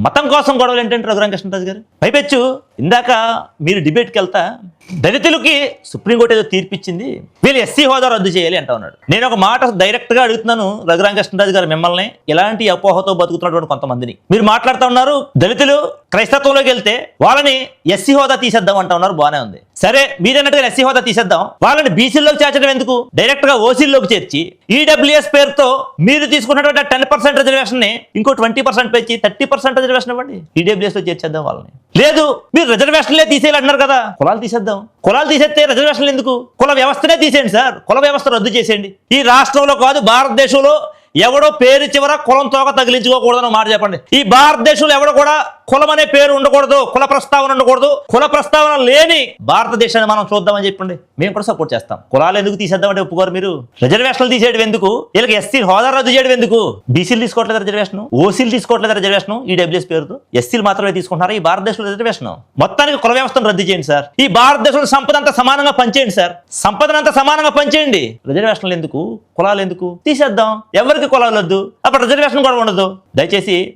మతం కోసం గొడవలు ఏంటంటే రఘురామకృష్ణరాజు గారు పైపెచ్చు ఇందాక మీరు డిబేట్కి వెళ్తా దళితులకి సుప్రీంకోర్టు ఏదో తీర్పిచ్చింది, వీళ్ళు ఎస్సీ హోదా రద్దు చేయాలి అంటా ఉన్నాడు. నేను ఒక మాట డైరెక్ట్గా అడుగుతున్నాను రఘురామకృష్ణరాజు గారు మిమ్మల్ని, ఇలాంటి అపోహతో బతుకుతున్నటువంటి కొంతమందిని. మీరు మాట్లాడుతూ ఉన్నారు దళితులు క్రైస్తత్వంలోకి వెళ్తే వాళ్ళని ఎస్సీ హోదా తీసేద్దాం అంటా ఉన్నారు, బాగానే ఉంది. సరే మీరన్నట్టుగా ఎస్సీ హోదా తీసేద్దాం, వాళ్ళని బీసీలోకి చేర్చడం ఎందుకు? డైరెక్ట్ గా ఓసీలోకి చేర్చి ఈడబ్ల్యూఎస్ పేరుతో మీరు తీసుకున్నటువంటి 10% రిజర్వేషన్ ని ఇంకో 20% పెంచి 30% రిజర్వేషన్ ఇవ్వండి, ఈడబ్ల్యూఎస్ లో చేర్చేద్దాం వాళ్ళని. లేదు మీరు రిజర్వేషన్లే తీసేయాలంటున్నారు కదా, కులాలు తీసేద్దాం. కులాలు తీసేస్తే రిజర్వేషన్లు ఎందుకు? కుల వ్యవస్థనే తీసేయండి సార్, కుల వ్యవస్థ రద్దు చేసేయండి. ఈ రాష్ట్రంలో కాదు భారతదేశంలో ఎవడో పేరు చివర కులం తోక తగిలించుకోకూడదని మాట చెప్పండి. ఈ భారతదేశంలో ఎవడో కూడా కులం అనే పేరు ఉండకూడదు, కుల ప్రస్తావన ఉండకూడదు. కుల ప్రస్తావన లేని భారతదేశాన్ని మనం చూద్దామని చెప్పండి, మేము కూడా సపోర్ట్ చేస్తాం. కులాలు ఎందుకు తీసేద్దామంటే ఒప్పుకోరు మీరు. రిజర్వేషన్లు తీసేయడం ఎందుకు? వీళ్ళకి ఎస్సీ హోదా రద్దు చేయడం ఎందుకు? బీసీలు తీసుకోవట్లేదు రిజర్వేషన్, ఓసీలు తీసుకోవట్లేదు రిజర్వేషన్, ఈడబ్ల్యూఎస్ పేరుతో ఎస్సీలు మాత్రమే తీసుకుంటున్నారు ఈ భారతదేశంలో రిజర్వేషన్. మొత్తానికి కుల వ్యవస్థను రద్దు చేయండి సార్. ఈ భారతదేశంలో సంపద అంతా సమానంగా పంచేయండి సార్, సంపదనంతా సమానంగా పంచేయండి. రిజర్వేషన్లు ఎందుకు? కులాలు ఎందుకు? తీసేద్దాం, ఎవరికి కులాలు వద్దు, అప్పుడు రిజర్వేషన్ కూడా ఉండదు. దయచేసి